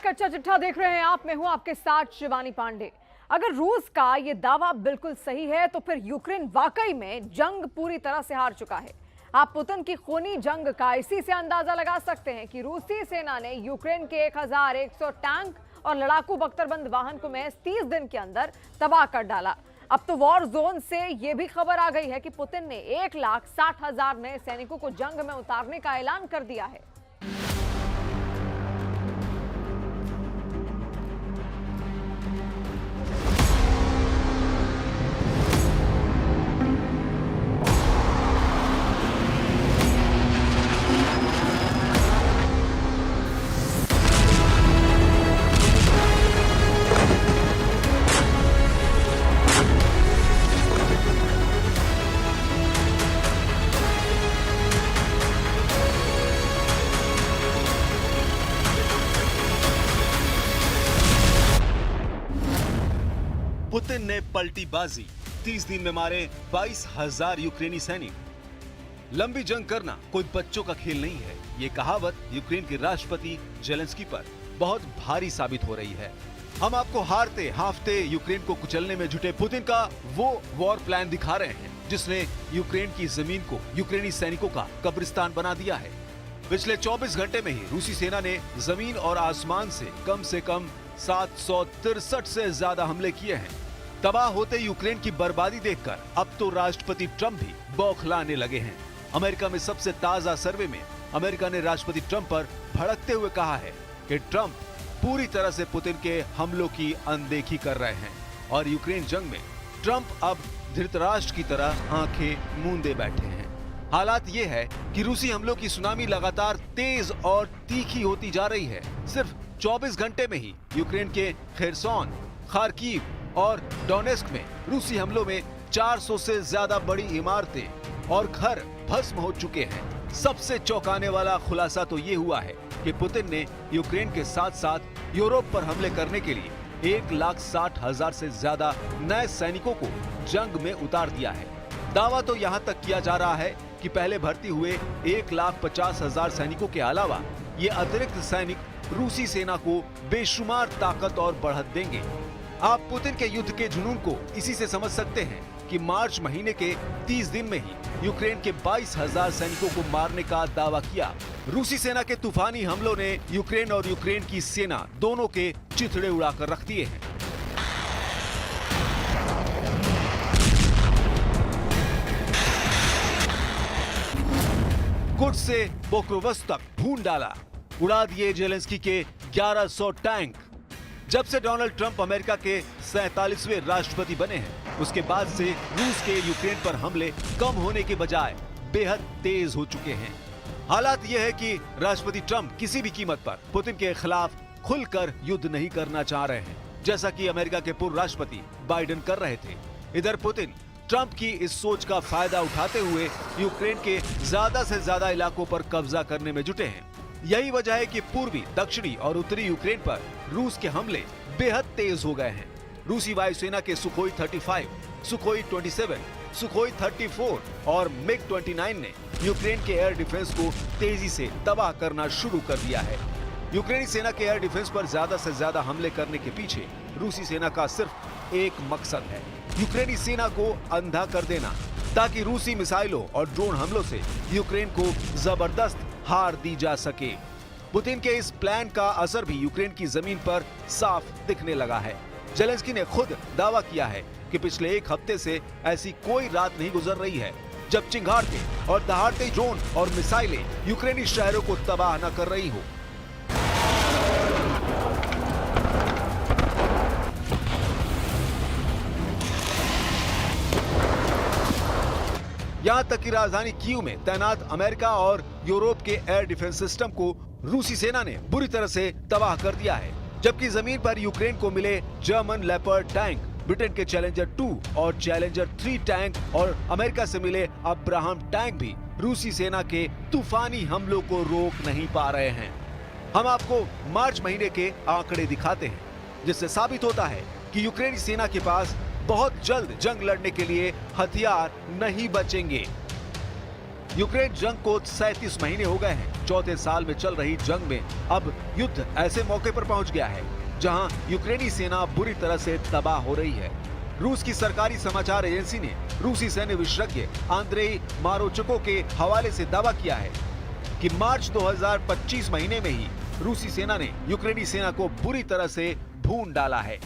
कच्चा चिट्ठा देख रहे हैं आप। मैं हूं आपके साथ शिवानी पांडे। अगर रूस का ये दावा बिल्कुल सही है तो फिर यूक्रेन वाकई में जंग पूरी तरह से हार चुका है। आप पुतिन की खूनी जंग का इसी से अंदाजा लगा सकते हैं कि रूसी सेना ने यूक्रेन के 1100 टैंक और लड़ाकू बख्तरबंद वाहन को महज 30 दिन के अंदर तबाह कर डाला। अब तो वॉर जोन से यह भी खबर आ गई है कि पुतिन ने 1,60,000 नए सैनिकों को जंग में उतारने का ऐलान कर दिया है। पुतिन ने पलटी बाजी, 30 दिन में मारे 22,000 यूक्रेनी सैनिक। लंबी जंग करना कोई बच्चों का खेल नहीं है। ये कहावत यूक्रेन के राष्ट्रपति जेलेंस्की पर बहुत भारी साबित हो रही है। हम आपको हारते हाफते यूक्रेन को कुचलने में जुटे पुतिन का वो वॉर प्लान दिखा रहे हैं जिसने यूक्रेन की जमीन को यूक्रेनी सैनिकों का कब्रिस्तान बना दिया है। पिछले 24 घंटे में ही रूसी सेना ने जमीन और आसमान से कम 763 से ज्यादा हमले किए हैं। तबाह होते यूक्रेन की बर्बादी देखकर अब तो राष्ट्रपति ट्रंप भी बौखलाने लगे हैं। अमेरिका में सबसे ताजा सर्वे में अमेरिका ने राष्ट्रपति ट्रंप पर भड़कते हुए कहा है कि ट्रंप पूरी तरह से पुतिन के हमलों की अनदेखी कर रहे हैं और यूक्रेन जंग में ट्रंप अब धृतराष्ट्र की तरह आंखें मूंदे बैठे हैं। हालात ये है कि रूसी हमलों की सुनामी लगातार तेज और तीखी होती जा रही है। सिर्फ 24 घंटे में ही यूक्रेन के खेरसोन, खार्किव और डोनेस्क में रूसी हमलों में 400 से ज्यादा बड़ी इमारतें और घर भस्म हो चुके हैं। सबसे चौंकाने वाला खुलासा तो ये हुआ है कि पुतिन ने यूक्रेन के साथ साथ यूरोप पर हमले करने के लिए 1,60,000 से ज्यादा नए सैनिकों को जंग में उतार दिया है। दावा तो यहाँ तक किया जा रहा है कि पहले भर्ती हुए 1,50,000 सैनिकों के अलावा ये अतिरिक्त सैनिक रूसी सेना को बेशुमार ताकत और बढ़त देंगे। आप पुतिन के युद्ध के जुनून को इसी से समझ सकते हैं कि मार्च महीने के 30 दिन में ही यूक्रेन के 22,000 सैनिकों को मारने का दावा किया। रूसी सेना के तूफानी हमलों ने यूक्रेन और यूक्रेन की सेना दोनों के चिथड़े उड़ाकर रख दिए हैं। कुर्स से पोक्रोवस्क तक भून डाला, उड़ा दिए जेलेंस्की के 1100 टैंक। जब से डोनाल्ड ट्रंप अमेरिका के 47वें राष्ट्रपति बने हैं, उसके बाद से रूस के यूक्रेन पर हमले कम होने के बजाय बेहद तेज हो चुके हैं। हालात यह है कि राष्ट्रपति ट्रंप किसी भी कीमत पर पुतिन के खिलाफ खुलकर युद्ध नहीं करना चाह रहे हैं, जैसा कि अमेरिका के पूर्व राष्ट्रपति बाइडेन कर रहे थे। इधर पुतिन ट्रंप की इस सोच का फायदा उठाते हुए यूक्रेन के ज्यादा से ज्यादा इलाकों पर कब्जा करने में जुटे हैं। यही वजह है कि पूर्वी, दक्षिणी और उत्तरी यूक्रेन पर रूस के हमले बेहद तेज हो गए हैं। रूसी वायुसेना के सुखोई 35, सुखोई 27, सुखोई 34 और मिग 29 ने यूक्रेन के एयर डिफेंस को तेजी से तबाह करना शुरू कर दिया है। यूक्रेनी सेना के एयर डिफेंस पर ज्यादा से ज्यादा हमले करने के पीछे रूसी सेना का सिर्फ एक मकसद है, यूक्रेनी सेना को अंधा कर देना, ताकि रूसी मिसाइलों और ड्रोन हमलों से यूक्रेन को जबरदस्त हार दी जा सके। पुतिन के इस प्लान का असर भी यूक्रेन की जमीन पर साफ दिखने लगा है। जेलेंस्की ने खुद दावा किया है कि पिछले एक हफ्ते से ऐसी कोई रात नहीं गुजर रही है जब चिंगारते और दहाड़ते ड्रोन और मिसाइलें यूक्रेनी शहरों को तबाह न कर रही हो। यहाँ तक कि राजधानी कीव में तैनात अमेरिका और यूरोप के एयर डिफेंस सिस्टम को रूसी सेना ने बुरी तरह से तबाह कर दिया है, जबकि जमीन पर यूक्रेन को मिले जर्मन लेपर्ड टैंक, ब्रिटेन के चैलेंजर 2 और चैलेंजर 3 टैंक और अमेरिका से मिले अब्राहम टैंक भी रूसी सेना के तूफानी हमलों को रोक नहीं पा रहे हैं। हम आपको मार्च महीने के आंकड़े दिखाते हैं, जिससे साबित होता है कि यूक्रेनी सेना के पास बहुत जल्द जंग लड़ने के लिए हथियार नहीं बचेंगे। यूक्रेन जंग को 37 महीने हो गए हैं। चौथे साल में चल रही जंग में अब युद्ध ऐसे मौके पर पहुंच गया है जहां यूक्रेनी सेना बुरी तरह से तबाह हो रही है। रूस की सरकारी समाचार एजेंसी ने रूसी सैन्य विशेषज्ञ आंद्रेई मारोचको के हवाले से दावा किया है कि मार्च 2025 महीने में ही रूसी सेना ने यूक्रेनी सेना को बुरी तरह से भून डाला है।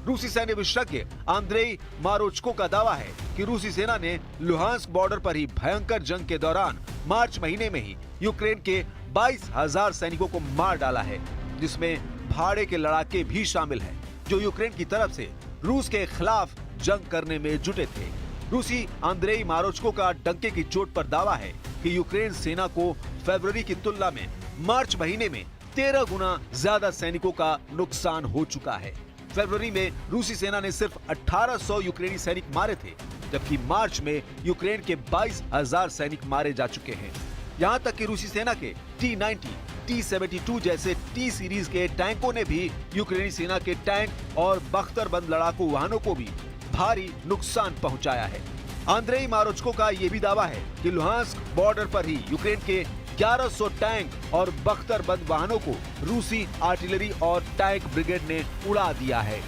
रूसी सैन्य विशेषज्ञ आंद्रेई मारोचको का दावा है कि रूसी सेना ने लुहांस्क बॉर्डर पर ही भयंकर जंग के दौरान मार्च महीने में ही यूक्रेन के 22,000 सैनिकों को मार डाला है, जिसमें भाड़े के लड़ाके भी शामिल हैं, जो यूक्रेन की तरफ से रूस के खिलाफ जंग करने में जुटे थे। रूसी आंद्रेई मारोचको का डंके की चोट पर दावा है कि यूक्रेन सेना को फरवरी की तुलना में मार्च महीने में 13 गुना ज्यादा सैनिकों का नुकसान हो चुका है। फरवरी में रूसी सेना ने सिर्फ 1800 यूक्रेनी सैनिक मारे थे, जबकि मार्च में यूक्रेन के 22,000 सैनिक मारे जा चुके हैं। यहाँ तक कि रूसी सेना के T-90, T-72 जैसे टी सीरीज के टैंकों ने भी यूक्रेनी सेना के टैंक और बख्तरबंद लड़ाकू वाहनों को भी भारी नुकसान पहुंचाया है। आंद्रेई मारोचको का ये भी दावा है कि लुहांस्क बॉर्डर पर ही यूक्रेन के 1100 टैंक और बख्तरबंद वाहनों को रूसी आर्टिलरी और टैंक ब्रिगेड ने उड़ा दिया है।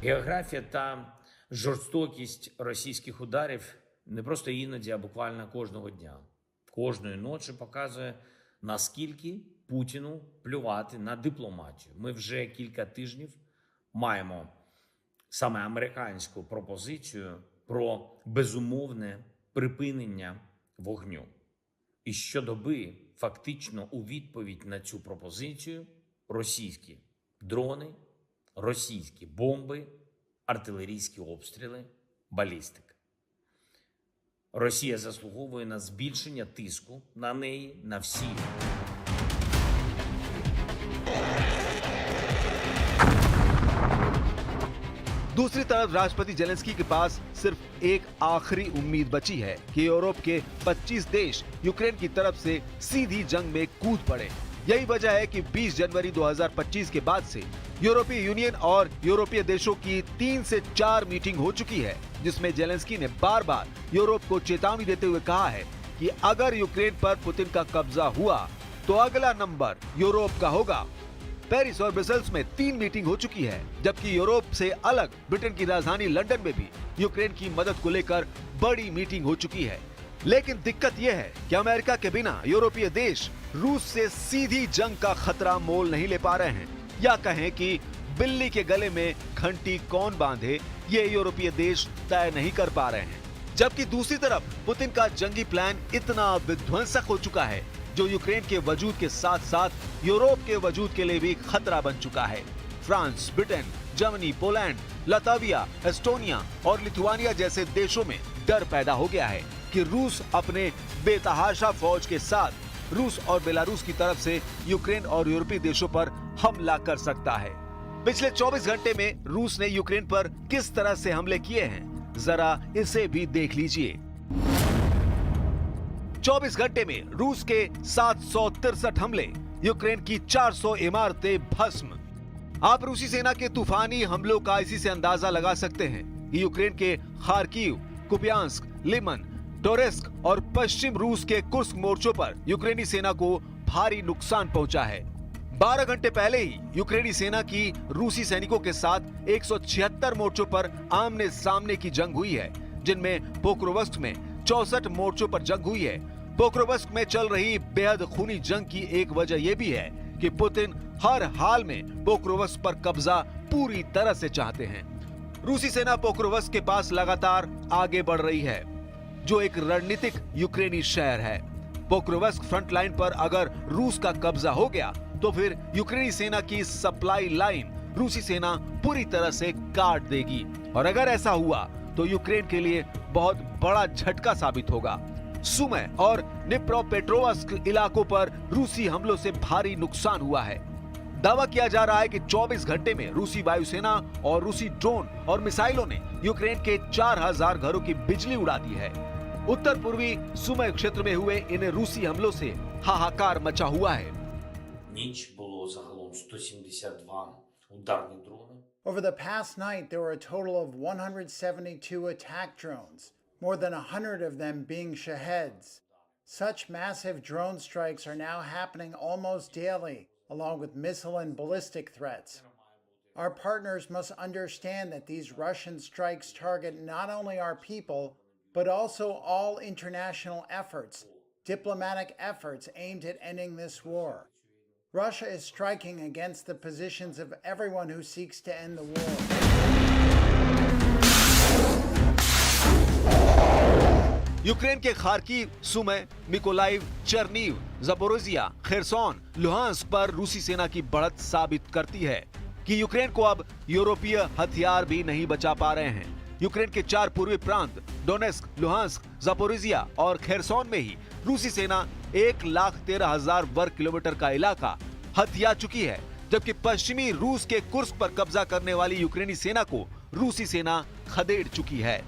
Географія та жорстокість російських ударів не просто іноді, а буквально кожного дня, кожної ночі показує, наскільки Путіну плювати на дипломатію. Ми вже кілька тижнів маємо саме американську пропозицію про безумовне припинення вогню. І щодоби фактично у відповідь на цю пропозицію російські дрони, російські бомби, артилерійські обстріли, балістика. Росія заслуговує на збільшення тиску на неї на всі. दूसरी तरफ राष्ट्रपति जेलेंस्की के पास सिर्फ एक आखिरी उम्मीद बची है कि यूरोप के 25 देश यूक्रेन की तरफ से सीधी जंग में कूद पड़े। यही वजह है कि 20 जनवरी 2025 के बाद से यूरोपीय यूनियन और यूरोपीय देशों की 3 से 4 मीटिंग हो चुकी है, जिसमें जेलेंस्की ने बार बार यूरोप को चेतावनी देते हुए कहा है कि अगर यूक्रेन पर पुतिन का कब्जा हुआ तो अगला नंबर यूरोप का होगा। पेरिस और ब्रसेल्स में 3 मीटिंग हो चुकी है, जबकि यूरोप से अलग ब्रिटेन की राजधानी लंदन में भी यूक्रेन की मदद को लेकर बड़ी मीटिंग हो चुकी है। लेकिन दिक्कत यह है कि अमेरिका के बिना यूरोपीय देश रूस से सीधी जंग का खतरा मोल नहीं ले पा रहे हैं, या कहें कि बिल्ली के गले में घंटी कौन बांधे ये यूरोपीय देश तय नहीं कर पा रहे हैं। जबकि दूसरी तरफ पुतिन का जंगी प्लान इतना विध्वंसक हो चुका है जो यूक्रेन के वजूद के साथ साथ यूरोप के वजूद के लिए भी खतरा बन चुका है। France, Britain, Germany, Poland, Latvia, Estonia और लिथुआनिया जैसे देशों में डर पैदा हो गया है कि रूस अपने बेतहाशा फौज के साथ रूस और बेलारूस की तरफ से यूक्रेन और यूरोपीय देशों पर हमला कर सकता है। पिछले 24 घंटे में रूस ने यूक्रेन पर किस तरह से हमले किए हैं, जरा इसे भी देख लीजिए। 24 घंटे में रूस के 763 हमले, यूक्रेन की 400 इमारतें भस्म। आप रूसी सेना के तूफानी हमलों का इसी से अंदाजा लगा सकते हैं कि यूक्रेन के खार्किव, कुपियांस्क, लिमन, टोरेस्क और पश्चिम रूस के कुर्स्क मोर्चों पर यूक्रेनी सेना को भारी नुकसान पहुंचा है। 12 घंटे पहले ही यूक्रेनी सेना की रूसी सैनिकों के साथ 176 मोर्चों पर आमने सामने की जंग हुई है, जिनमें पोक्रोवस्क में 64 मोर्चों पर जंग हुई है। पोक्रोवस्क में चल रही बेहद खूनी जंग की एक वजह यह भी है कि पुतिन हर हाल में पोक्रोवस्क पर कब्जा पूरी तरह से चाहते हैं। रूसी सेना पोक्रोवस्क के पास लगातार आगे बढ़ रही है, जो एक रणनीतिक यूक्रेनी शहर है। पोक्रोवस्क फ्रंट लाइन पर अगर रूस का कब्जा हो गया तो फिर यूक्रेनी सेना की सप्लाई लाइन रूसी सेना पूरी तरह से काट देगी, और अगर ऐसा हुआ तो यूक्रेन के लिए बहुत बड़ा झटका साबित होगा। सुमे और निप्रोपेट्रोव्स्क इलाकों पर रूसी हमलों से भारी नुकसान हुआ है। दावा किया जा रहा है कि 24 घंटे में रूसी वायुसेना और रूसी ड्रोन और मिसाइलों ने यूक्रेन के 4000 घरों की बिजली उड़ा दी है। उत्तर पूर्वी सुमे क्षेत्र में हुए इन रूसी हमलों से हाहाकार मचा हुआ है। Ніч було загалом 172 ударні дрони. Over the past night, there were a total of 172 attack drones, more than 100 of them being Shaheds. Such massive drone strikes are now happening almost daily, along with missile and ballistic threats. Our partners must understand that these Russian strikes target not only our people, but also all international efforts, diplomatic efforts aimed at ending this war. Russia is striking against the positions of everyone who seeks to end the war. Ukraine के Kharkiv, सुमे, Mykolaiv, चर्नीव, Zaporizhzhia, Kherson, Luhansk पर रूसी सेना की बढ़त साबित करती है कि यूक्रेन को अब यूरोपीय हथियार भी नहीं बचा पा रहे हैं। यूक्रेन के 4 पूर्वी प्रांत डोनेस्क, लुहांस्क, ज़पोरिज़िया और खेरसोन में ही रूसी सेना 1,13,000 वर्ग किलोमीटर का इलाका हथिया चुकी है, जबकि पश्चिमी रूस के कुर्स्क पर कब्जा करने वाली यूक्रेनी सेना को रूसी सेना खदेड़ चुकी है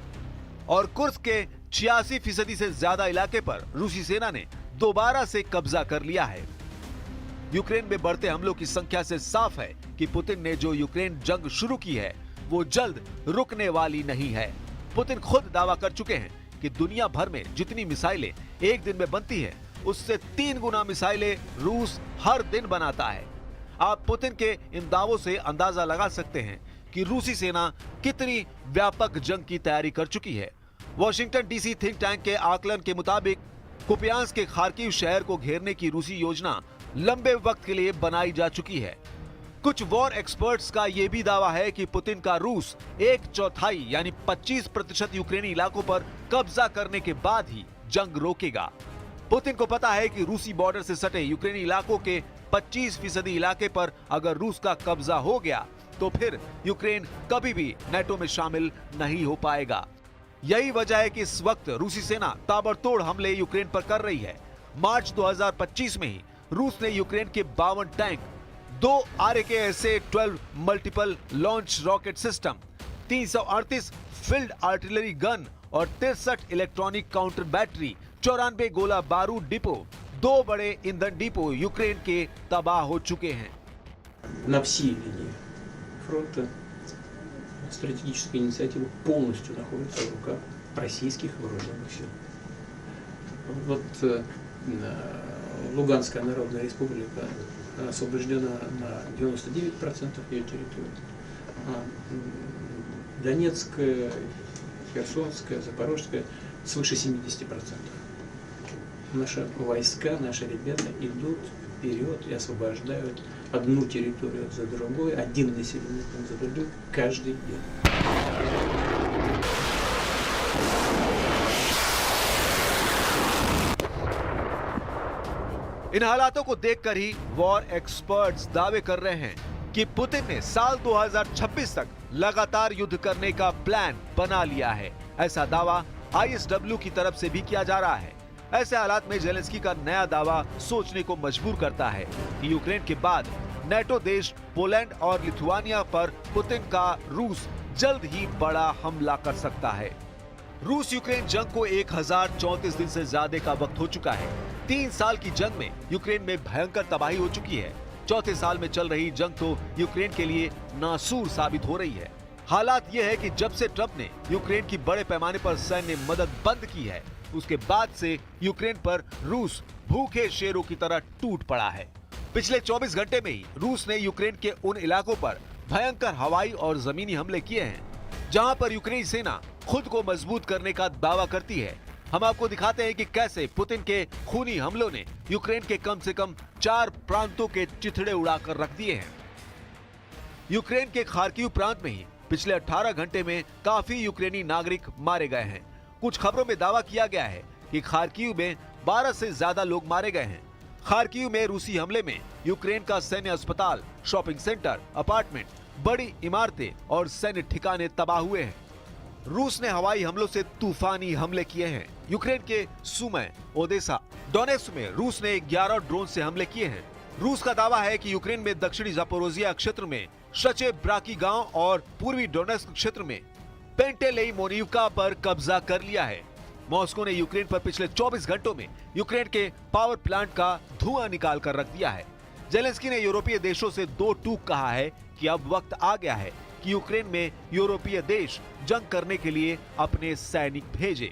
और कुर्स्क के 86% से ज्यादा इलाके पर रूसी सेना ने दोबारा से कब्जा कर लिया है। यूक्रेन में बढ़ते हमलों की संख्या से साफ है कि पुतिन ने जो यूक्रेन जंग शुरू की है वो जल्द रुकने वाली नहीं है। पुतिन खुद दावा कर चुके हैं कि दुनिया भर में जितनी मिसाइलें एक दिन में बनती है उससे 3 गुना मिसाइलें रूस हर दिन बनाता है। आप पुतिन के इन दावों से अंदाजा लगा सकते हैं कि रूसी सेना कितनी व्यापक जंग की तैयारी कर चुकी है। वॉशिंगटन डीसी थिंक टैंक के आकलन के मुताबिक कुपियांस्क के खार्किव शहर को घेरने की रूसी योजना लंबे वक्त के लिए बनाई जा चुकी है। कुछ वॉर एक्सपर्ट्स का यह भी दावा है कि पुतिन का रूस 1/4 यानी 25% यूक्रेनी इलाकों पर कब्जा करने के बाद ही जंग रोकेगा। पुतिन को पता है कि रूसी बॉर्डर से सटे यूक्रेनी इलाकों के 25% इलाके पर अगर रूस का कब्जा हो गया तो फिर यूक्रेन कभी भी नेटो में शामिल नहीं हो पाएगा। यही वजह है कि इस वक्त रूसी सेना ताबड़तोड़ हमले यूक्रेन पर कर रही है। मार्च 2025 में ही रूस ने यूक्रेन के 52 tank, 2 RKSA-12 multiple launch rocket system, 338 field artillery gun और 63 इलेक्ट्रॉनिक काउंटर बैटरी, 94 गोला बारूद डिपो, 2 बड़े ईंधन डिपो यूक्रेन के तबाह हो चुके हैं। На всей линии фронта стратегическая инициатива полностью находится в руках российских вооруженных сил. Вот Луганская Народная Республика освобождена на 99% ее территории. Донецкая, Херсонская, Запорожская свыше 70%. Наши войска, наши ребята идут вперед и освобождают одну территорию за другой, один населенный пункт за другим каждый день. इन हालातों को देखकर ही वॉर एक्सपर्ट्स दावे कर रहे हैं कि पुतिन ने साल 2026 तक लगातार युद्ध करने का प्लान बना लिया है। ऐसा दावा ISW की तरफ से भी किया जा रहा है। ऐसे हालात में जेलेंस्की का नया दावा सोचने को मजबूर करता है कि यूक्रेन के बाद नेटो देश पोलैंड और लिथुआनिया पर पुतिन का रूस जल्द ही बड़ा हमला कर सकता है। रूस यूक्रेन जंग को 1034 दिन से ज्यादा का वक्त हो चुका है। 3 साल की जंग में यूक्रेन में भयंकर तबाही हो चुकी है। चौथे साल में चल रही जंग तो यूक्रेन के लिए नासूर साबित हो रही है। हालात ये है कि जब से ट्रंप ने यूक्रेन की बड़े पैमाने पर सैन्य मदद बंद की है, उसके बाद से यूक्रेन पर रूस भूखे शेरों की तरह टूट पड़ा है। पिछले 24 घंटे में ही रूस ने यूक्रेन के उन इलाकों पर भयंकर हवाई और जमीनी हमले किए हैं जहां पर यूक्रेनी सेना खुद को मजबूत करने का दावा करती है। हम आपको दिखाते हैं कि कैसे पुतिन के खूनी हमलों ने यूक्रेन के कम से कम 4 प्रांतों के चिथड़े उड़ाकर रख दिए हैं। यूक्रेन के खार्किव प्रांत में ही पिछले 18 घंटे में काफी यूक्रेनी नागरिक मारे गए हैं। कुछ खबरों में दावा किया गया है कि खार्किव में 12 से ज्यादा लोग मारे गए हैं। खार्किव में रूसी हमले में यूक्रेन का सैन्य अस्पताल, शॉपिंग सेंटर, अपार्टमेंट, बड़ी इमारतें और सैन्य ठिकाने तबाह हुए हैं। रूस ने हवाई हमलों से तूफानी हमले किए हैं। यूक्रेन के सुमे, ओदेसा, डोनेट्स्क में रूस ने 11 ड्रोन से हमले किए हैं। रूस का दावा है कि यूक्रेन में दक्षिणी ज़पोरिज़िया क्षेत्र में शचे ब्राकी गांव और पूर्वी डोनेट्स्क क्षेत्र में पेंटेलेइमोनिवका पर कब्जा कर लिया है। मॉस्को ने यूक्रेन पर पिछले 24 घंटों में यूक्रेन के पावर प्लांट का धुआं निकाल कर रख दिया है। जेलेंस्की ने यूरोपीय देशों से 2 टूक कहा है कि अब वक्त आ गया है कि यूक्रेन में यूरोपीय देश जंग करने के लिए अपने सैनिक भेजे।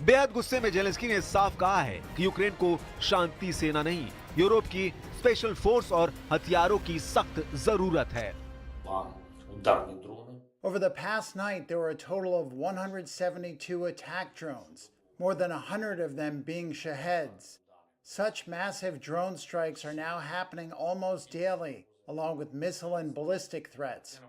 बेहद गुस्से में जेलेंस्की ने साफ कहा है कि यूक्रेन को शांति सेना नहीं, यूरोप की स्पेशल फोर्स और हथियारों की सख्त जरूरत है। 2 ударні дрони. Over the past night, there were a total of 172 attack drones, more than 100 of them being Shaheds. Such massive drone strikes are now happening almost daily, along with missile and ballistic threats.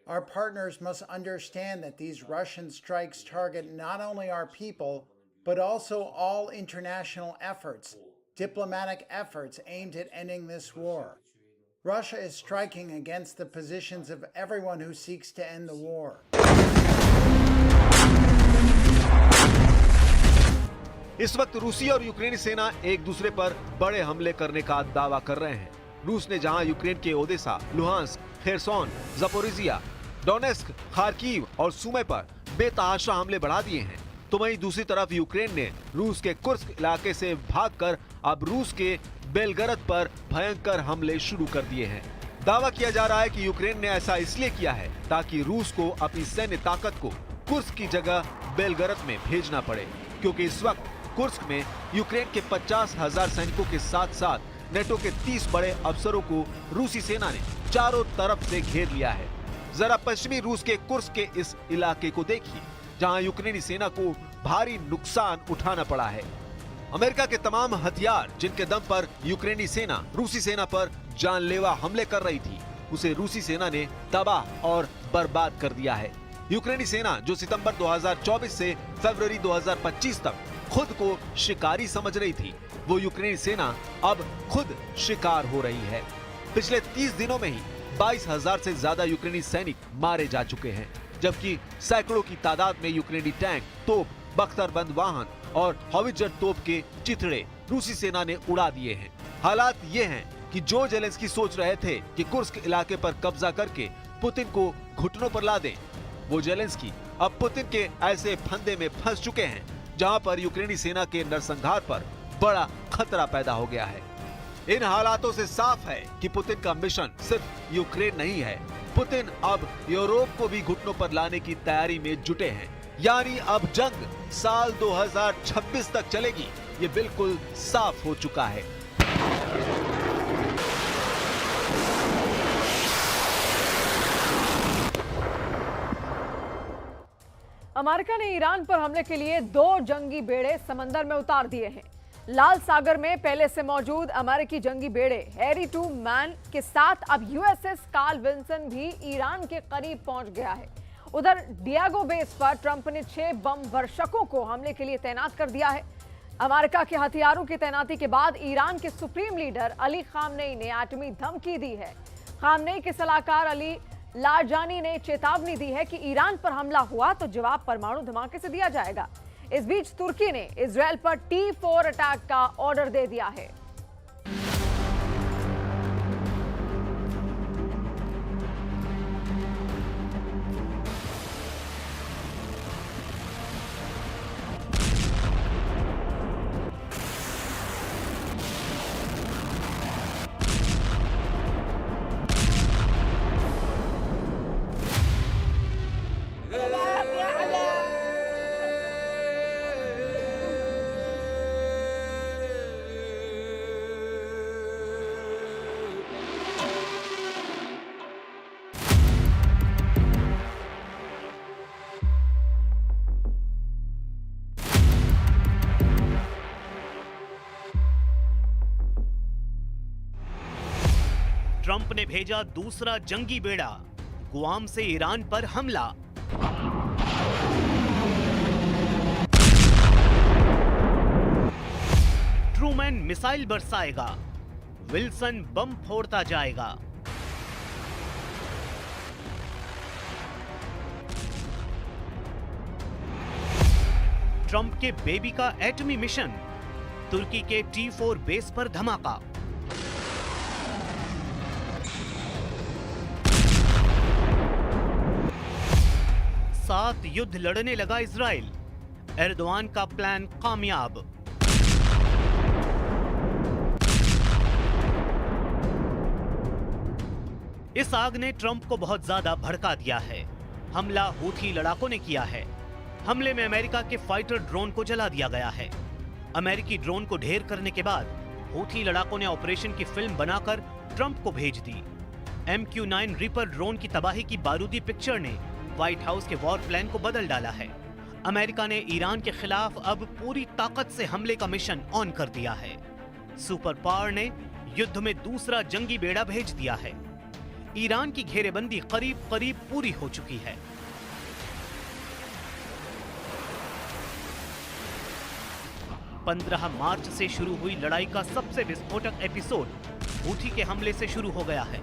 Our partners must understand that these Russian strikes target not only our people, but also all international efforts, diplomatic efforts aimed at ending this war. Russia is striking against the positions of everyone who seeks to end the war. इस वक्त रूसी और यूक्रेनी सेना एक दूसरे पर बड़े हमले करने का दावा कर रहे हैं। रूस ने जहां यूक्रेन के Odesa, Luhansk, Kherson, Zaporizhzhia, Donetsk, Kharkiv और सुमे पर बेतहाशा हमले बढ़ा दिए हैं, तो वहीं दूसरी तरफ यूक्रेन ने रूस के कुर्स्क इलाके से भागकर अब रूस के बेलगरद पर भयंकर हमले शुरू कर दिए हैं। दावा किया जा रहा है कि यूक्रेन ने ऐसा इसलिए किया है ताकि रूस को अपनी सैन्य ताकत को कुर्स्क की जगह बेलगरद में भेजना पड़े, क्योंकि इस वक्त कुर्स्क में यूक्रेन के 50,000 सैनिकों के साथ साथ नेटो के 30 बड़े अफसरों को रूसी सेना ने चारों तरफ से घेर लिया है। जरा पश्चिमी रूस के कुर्स्क के इस इलाके को देखिए, जहां यूक्रेनी सेना को भारी नुकसान उठाना पड़ा है। अमेरिका के तमाम हथियार जिनके दम पर यूक्रेनी सेना रूसी सेना पर जानलेवा हमले कर रही थी, उसे रूसी सेना ने तबाह और बर्बाद कर दिया है। यूक्रेनी सेना जो सितंबर 2024 से फरवरी 2025 तक खुद को शिकारी समझ रही थी, वो यूक्रेनी सेना अब खुद शिकार हो रही है। पिछले 30 दिनों में ही 22,000 से ज्यादा यूक्रेनी सैनिक मारे जा चुके हैं, जबकि सैकड़ों की तादाद में यूक्रेनी टैंक, तोप, बख्तरबंद वाहन और हॉवित्जर तोप के चिथड़े रूसी सेना ने उड़ा दिए हैं। हालात ये हैं कि जो जेलेंस्की सोच रहे थे कि कुर्स्क इलाके पर कब्जा करके पुतिन को घुटनों पर ला दें, वो जेलेंस्की अब पुतिन के ऐसे फंदे में फंस चुके हैं जहां पर यूक्रेनी सेना के नरसंहार पर बड़ा खतरा पैदा हो गया है। इन हालातों से साफ है कि पुतिन का मिशन सिर्फ यूक्रेन नहीं है, पुतिन अब यूरोप को भी घुटनों पर लाने की तैयारी में जुटे हैं। यानी अब जंग साल 2026 तक चलेगी, ये बिल्कुल साफ हो चुका है। अमेरिका ने ईरान पर हमले के लिए 2 जंगी बेड़े समंदर में उतार दिए हैं। लाल सागर में पहले से मौजूद अमेरिकी जंगी बेड़े हैरी ट्रूमैन के साथ अब यूएसएस कार्ल विल्सन भी ईरान के करीब पहुंच गया है। उधर डियागो बेस पर ट्रंप ने 6 बम वर्षकों को हमले के लिए तैनात कर दिया है। अमेरिका के हथियारों की तैनाती के बाद ईरान के सुप्रीम लीडर अली खामनेई ने एटमी धमकी दी है। खामनेई के सलाहकार अली लारजानी ने चेतावनी दी है कि ईरान पर हमला हुआ तो जवाब परमाणु धमाके से दिया जाएगा। इस बीच तुर्की ने इजरायल पर T4 अटैक का ऑर्डर दे दिया है। ट्रंप ने भेजा दूसरा जंगी बेड़ा, गुआम से ईरान पर हमला। ट्रूमैन मिसाइल बरसाएगा, विल्सन बम फोड़ता जाएगा। ट्रंप के बेबी का एटमी मिशन, तुर्की के T4 बेस पर धमाका। साथ युद्ध लड़ने लगा इजराइल, एर्दोआन का प्लान कामयाब। इस आग ने ट्रंप को बहुत ज्यादा भड़का दिया है। हमला हूथी लड़ाकों ने किया है। हमले में अमेरिका के फाइटर ड्रोन को जला दिया गया है। अमेरिकी ड्रोन को ढेर करने के बाद हूथी लड़ाकों ने ऑपरेशन की फिल्म बनाकर ट्रंप को भेज दी। MQ-9 रीपर ड्रोन की तबाही की बारूदी पिक्चर ने व्हाइट हाउस के वॉर प्लान को बदल डाला है। अमेरिका ने ईरान के खिलाफ अब पूरी ताकत से हमले का मिशन ऑन कर दिया है। सुपर पावर ने युद्ध में दूसरा जंगी बेड़ा भेज दिया है। ईरान की घेरेबंदी करीब करीब पूरी हो चुकी है। पंद्रह मार्च से शुरू हुई लड़ाई का सबसे विस्फोटक एपिसोड हूथी के हमले से शुरू हो गया है।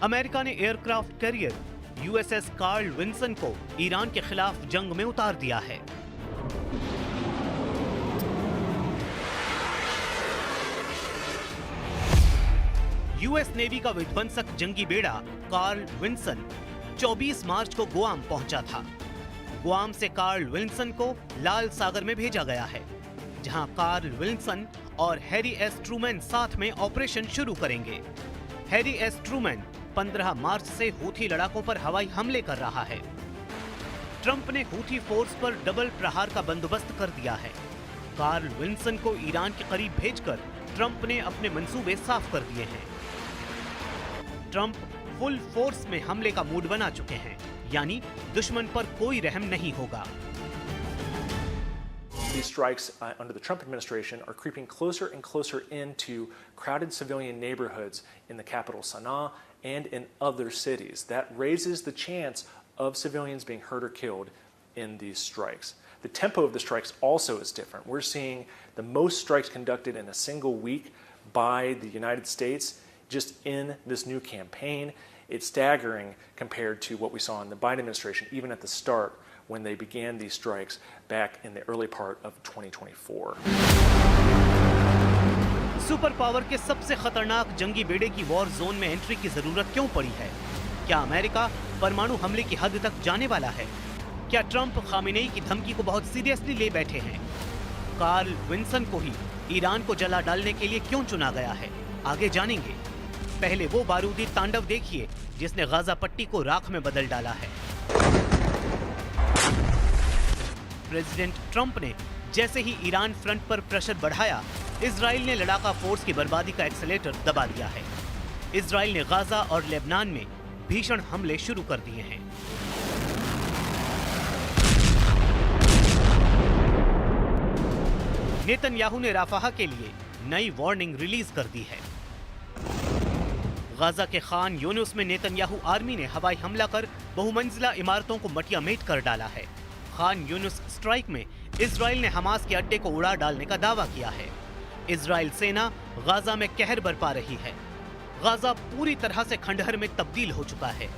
अमेरिका ने aircraft carrier USS Carl Vinson को ईरान के खिलाफ जंग में उतार दिया है। US नेवी का विध्वंसक जंगी बेड़ा कार्ल विंसन 24 मार्च को गुआम पहुंचा था। गुआम से कार्ल विंसन को लाल सागर में भेजा गया है, जहां कार्ल विल्सन और हैरी एस ट्रूमैन साथ में ऑपरेशन शुरू करेंगे। हैरी एस ट्रूमैन 15 मार्च से हूथी लड़ाकों पर हवाई हमले कर रहा है। ट्रंप ने हूथी फोर्स पर डबल प्रहार का बंदोबस्त कर दिया है। कार्ल विल्सन को ईरान के करीब भेजकर ट्रंप ने अपने मंसूबे साफ कर दिए हैं। ट्रंप फुल फोर्स में हमले का मूड बना चुके हैं, यानी दुश्मन पर कोई रहम नहीं होगा। These strikes under the Trump administration are creeping closer and closer into crowded civilian neighborhoods in the capital Sana'a and in other cities. That raises the chance of civilians being hurt or killed in these strikes. The tempo of the strikes also is different. We're seeing the most strikes conducted in a single week by the United States just in this new campaign. It's staggering compared to what we saw in the Biden administration, even at the start when they began these strikes back in the early part of 2024. Super power के सबसे खतरनाक जंगी बेड़े की war zone में entry की जरूरत क्यों पड़ी है? क्या अमेरिका परमाणु हमले की हद तक जाने वाला है? क्या ट्रंप खामेनेई की धमकी को बहुत सीरियसली ले बैठे हैं? कार्ल विंसन को ही ईरान को जला डालने के लिए क्यों चुना गया है? आगे जानेंगे। पहले वो बारूदी तांडव देखिए जिसने गाजा पट्टी को राख में बदल डाला है। प्रेसिडेंट ट्रंप ने जैसे ही ईरान फ्रंट पर प्रेशर बढ़ाया, इजराइल ने लड़ाका फोर्स की बर्बादी का एक्सेलेरेटर दबा दिया है। इजराइल ने गाजा और लेबनान में भीषण हमले शुरू कर दिए हैं। नेतन्याहू ने राफाह के लिए नई वार्निंग रिलीज कर दी है। गाजा के खान यूनुस में नेतन्याहू आर्मी ने हवाई हमला कर बहुमंजिला इमारतों को मटियामेट कर डाला है। खान यूनुस स्ट्राइक में इजराइल ने हमास के अड्डे को उड़ा डालने का दावा किया है। इजराइल सेना गाजा में कहर बरपा रही है। गाजा पूरी तरह से खंडहर में तब्दील हो चुका है।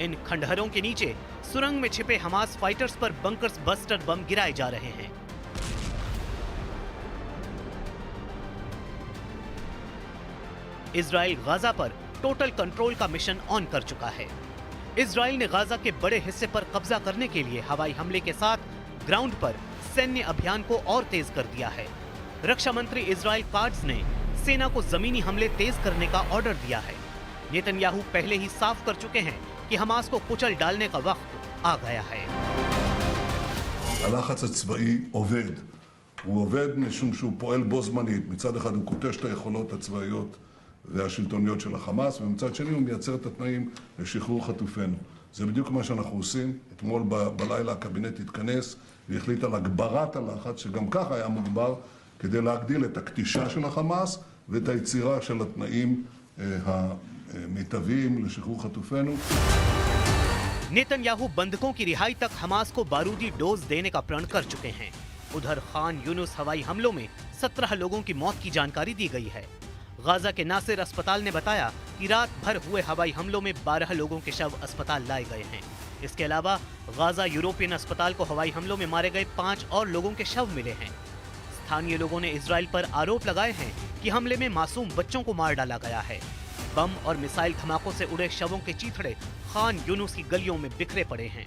इन खंडहरों के नीचे सुरंग में छिपे हमास फाइटर्स पर बंकर्स बस्टर बम गिराए जा रहे हैं। इजराइल गाजा पर टोटल कंट्रोल का मिशन ऑन कर चुका है। इजराइल ने गाजा के बड़े हिस्से पर कब्जा करने के लिए हवाई हमले के साथ ग्राउंड पर सैन्य अभियान को और तेज कर दिया है। रक्षा मंत्री इजराइल काट्ज ने सेना को जमीनी हमले तेज करने का ऑर्डर दिया है। नेतन्याहू पहले ही साफ कर चुके हैं कि हमास को कुचल डालने का वक्त आ गया है। הלחץ הצבאי עובד. הוא עובד משום שהוא פועל בו זמנית. מצד אחד הוא קוטש את היכולות הצבאיות והשלטוניות של החמאס, ומצד שני הוא מייצר את התנאים לשחרור חטופינו. זה בדיוק מה שאנחנו עושים. אתמול בלילה הקבינט התכנס והחליט על הגברת הלחץ, שגם ככה היה מוגבר, כדי להגדיל את הקטישה של החמאס ואת היצירה של התנאים המיטביים לשחרור חטופינו. नेतन्याहू बंधकों की रिहाई तक हमास को बारूदी डोज देने का प्रण कर चुके हैं। उधर खान यूनुस हवाई हमलों में 17 लोगों की मौत की जानकारी दी गई है। गाजा के नासिर अस्पताल ने बताया कि रात भर हुए हवाई हमलों में 12 लोगों के शव अस्पताल लाए गए हैं। इसके अलावा गाजा यूरोपियन अस्पताल को हवाई हमलों में मारे गए 5 और लोगों के शव मिले हैं। स्थानीय लोगों ने इजराइल पर आरोप लगाए हैं कि हमले में मासूम बच्चों को मार डाला गया है। बम और मिसाइल धमाकों से उड़े शवों के चीथड़े खान यूनुस की गलियों में बिखरे पड़े हैं।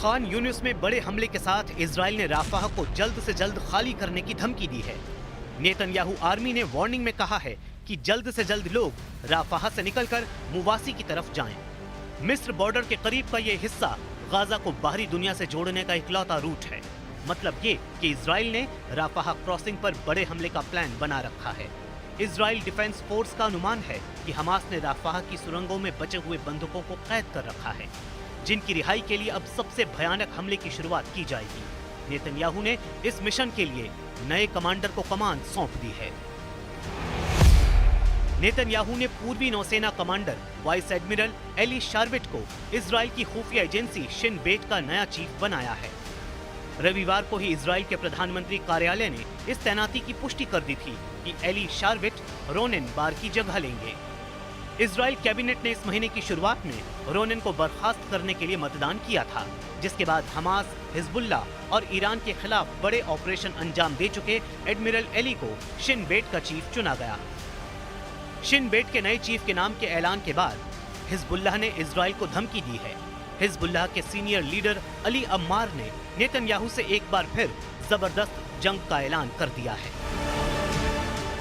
खान यूनिस में बड़े हमले के साथ इजराइल ने राफाह को जल्द से जल्द खाली करने की धमकी दी है। नेतन्याहू आर्मी ने वार्निंग में कहा है कि जल्द से जल्द लोग राफाह से निकलकर मुवासी की तरफ जाएं। मिस्र बॉर्डर के करीब का ये हिस्सा गाजा को बाहरी दुनिया से जोड़ने का इकलौता रूट है। मतलब ये कि इजराइल ने राफाह क्रॉसिंग पर बड़े हमले का प्लान बना रखा है। इजराइल डिफेंस फोर्स का अनुमान है कि हमास ने राफाह की सुरंगों में बचे हुए बंधकों को कैद कर रखा है, जिनकी रिहाई के लिए अब सबसे भयानक हमले की शुरुआत की जाएगी। नेतन्याहू ने इस मिशन के लिए नए कमांडर को कमान सौंप दी है। नेतन्याहू ने पूर्वी नौसेना कमांडर वाइस एडमिरल एली शार्विट को इजराइल की खुफिया एजेंसी शिन बेट का नया चीफ बनाया है। रविवार को ही इजराइल के प्रधानमंत्री कार्यालय ने इस तैनाती की पुष्टि कर दी थी कि एली शार्विट रोनेन बार की जगह लेंगे। इजराइल कैबिनेट ने इस महीने की शुरुआत में रोनेन को बर्खास्त करने के लिए मतदान किया था, जिसके बाद हमास, हिजबुल्लाह और ईरान के खिलाफ बड़े ऑपरेशन अंजाम दे चुके एडमिरल एली को शिन बेट का चीफ चुना गया। शिन बेट के नए चीफ के नाम के ऐलान के बाद हिजबुल्लाह ने इजराइल को धमकी दी है। हिजबुल्लाह के सीनियर लीडर अली अम्मार ने नेतन्याहू से एक बार फिर जबरदस्त जंग का ऐलान कर दिया है।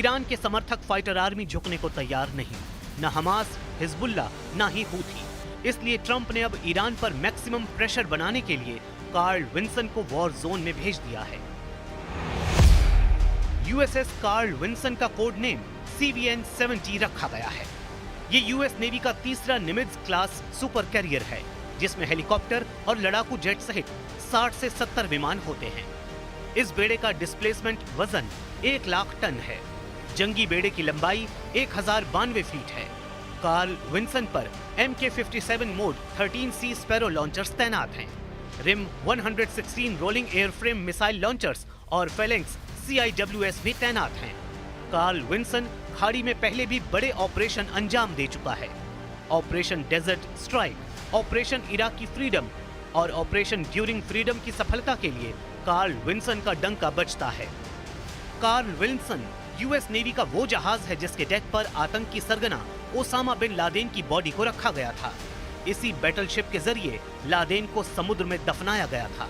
ईरान के समर्थक फाइटर आर्मी झुकने को तैयार नहीं, न हमास, हिजबुल्लाह, न ही हूथी। इसलिए ट्रंप ने अब ईरान पर मैक्सिमम प्रेशर बनाने के लिए कार्ल विंसन को वॉर जोन में भेज दिया है। यूएसएस कार्ल विंसन का कोड नेम CVN-70 रखा गया है। ये यूएस नेवी का तीसरा निमित्ज क्लास सुपर कैरियर है, जिसमें हेलीकॉप्टर और लड़ाकू जेट सहित 60 से 70 विमान होते हैं। इस बेड़े का डिस्प्लेसमेंट वजन 1 लाख टन है। जंगी बेड़े की लंबाई 1092 फीट है। कार्ल विंसन पर MK-57 mode 13C sparrow launchers तैनात हैं। RIM 116 rolling airframe missile launchers और फेलेंक्स CIWS भी तैनात हैं। कार्ल विंसन खाड़ी में पहले भी बड़े ऑपरेशन अंजाम दे चुका है। Operation desert strike, operation Iraqi freedom और ऑपरेशन ड्यूरिंग फ्रीडम की सफलता के लिए कार्ल विंसन का डंका बजता है। कार्ल विंसन यूएस नेवी का वो जहाज है जिसके डेक पर आतंकी सरगना ओसामा बिन लादेन की बॉडी को रखा गया था। इसी बैटलशिप के जरिए लादेन को समुद्र में दफनाया गया था।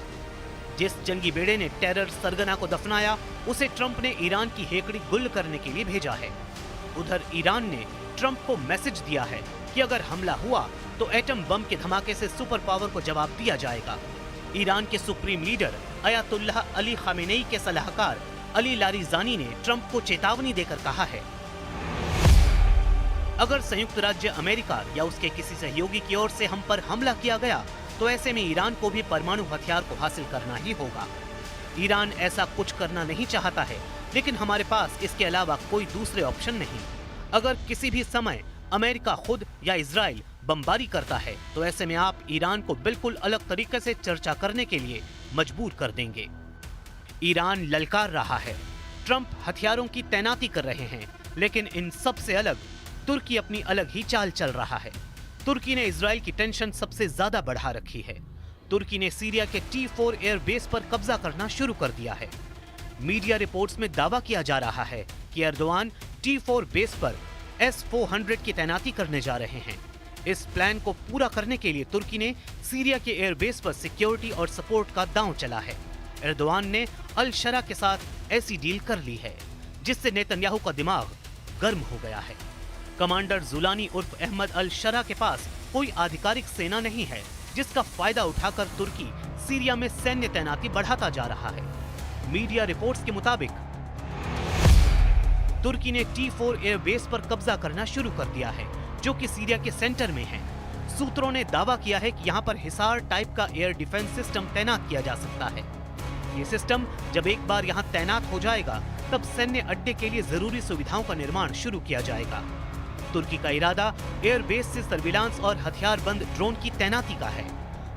जिस जंगी बेड़े ने टेरर सरगना को दफनाया, उसे ट्रंप ने ईरान की हेकड़ी गुल करने के लिए भेजा है। उधर ईरान ने ट्रंप को मैसेज दिया है कि अगर हमला हुआ तो एटम बम के धमाके से सुपर पावर को जवाब दिया जाएगा। ईरान के supreme leader Ayatollah Ali Khamenei के सलाहकार अली लारिजानी ने ट्रंप को चेतावनी देकर कहा है, अगर संयुक्त राज्य अमेरिका या उसके किसी सहयोगी की ओर से हम पर हमला किया गया तो ऐसे में ईरान को भी परमाणु हथियार को हासिल करना ही होगा। ईरान ऐसा कुछ करना नहीं चाहता है, लेकिन हमारे पास इसके अलावा कोई दूसरे ऑप्शन नहीं। अगर किसी भी समय अमेरिका खुद या इजराइल बमबारी करता है तो ऐसे में आप ईरान को बिल्कुल अलग तरीके से चर्चा करने के लिए मजबूर कर देंगे। ईरान ललकार रहा है, ट्रंप हथियारों की तैनाती कर रहे हैं, लेकिन इन सब से अलग तुर्की अपनी अलग ही चाल चल रहा है। तुर्की ने इजराइल की टेंशन सबसे ज्यादा बढ़ा रखी है। तुर्की ने सीरिया के T4 एयरबेस पर कब्जा करना शुरू कर दिया है। मीडिया रिपोर्ट्स में दावा किया जा रहा है कि एर्दोआन T4 बेस पर S-400 की तैनाती करने जा रहे हैं। इस प्लान को पूरा करने के लिए तुर्की ने सीरिया के एयरबेस पर सिक्योरिटी और सपोर्ट का दांव चला है। एर्दोआन ने अल शरा के साथ ऐसी डील कर ली है जिससे नेतन्याहू का दिमाग गर्म हो गया है। कमांडर जुलानी उर्फ अहमद अल शरा के पास कोई आधिकारिक सेना नहीं है, जिसका फायदा उठाकर तुर्की सीरिया में सैन्य तैनाती बढ़ाता जा रहा है। मीडिया रिपोर्ट्स के मुताबिक तुर्की ने T4 एयरबेस पर कब्जा करना शुरू कर दिया है, जो कि सीरिया के सेंटर में है। सूत्रों ने दावा किया है कि यहाँ पर हिसार टाइप का एयर डिफेंस सिस्टम तैनात किया जा सकता है। ये सिस्टम जब एक बार यहाँ तैनात हो जाएगा तब सैन्य अड्डे के लिए जरूरी सुविधाओं का निर्माण शुरू किया जाएगा। तुर्की का इरादा एयरबेस से सर्विलांस और हथियारबंद ड्रोन की तैनाती का है।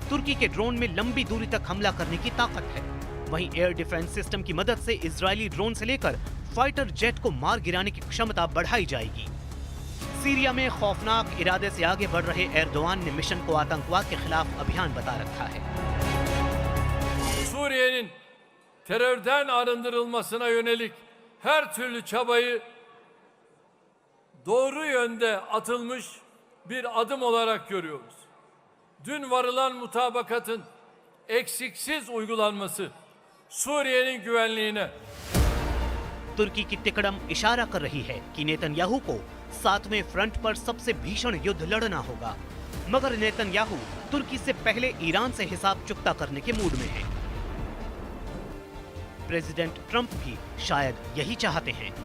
तुर्की के ड्रोन में लंबी दूरी तक हमला करने की ताकत है। वहीं एयर डिफेंस सिस्टम की मदद से इजरायली ड्रोन से लेकर फाइटर जेट को मार गिराने की क्षमता बढ़ाई जाएगी। सीरिया में खौफनाक इरादे से आगे बढ़ रहे एर्दोआन ने मिशन को आतंकवाद के खिलाफ अभियान बता रखा है। Suriye'nin terörden arındırılmasına yönelik her türlü çabayı doğru yönde atılmış bir adım olarak görüyoruz. Dün varılan mutabakatın eksiksiz uygulanması Suriye'nin güvenliğine तुर्की की तिकड़म इशारा कर रही है कि नेतन्याहू को सातवें फ्रंट पर सबसे भीषण युद्ध लड़ना होगा, मगर नेतन्याहू तुर्की से पहले ईरान से हिसाब चुकता करने के मूड में है। प्रेसिडेंट ट्रंप भी शायद यही चाहते हैं।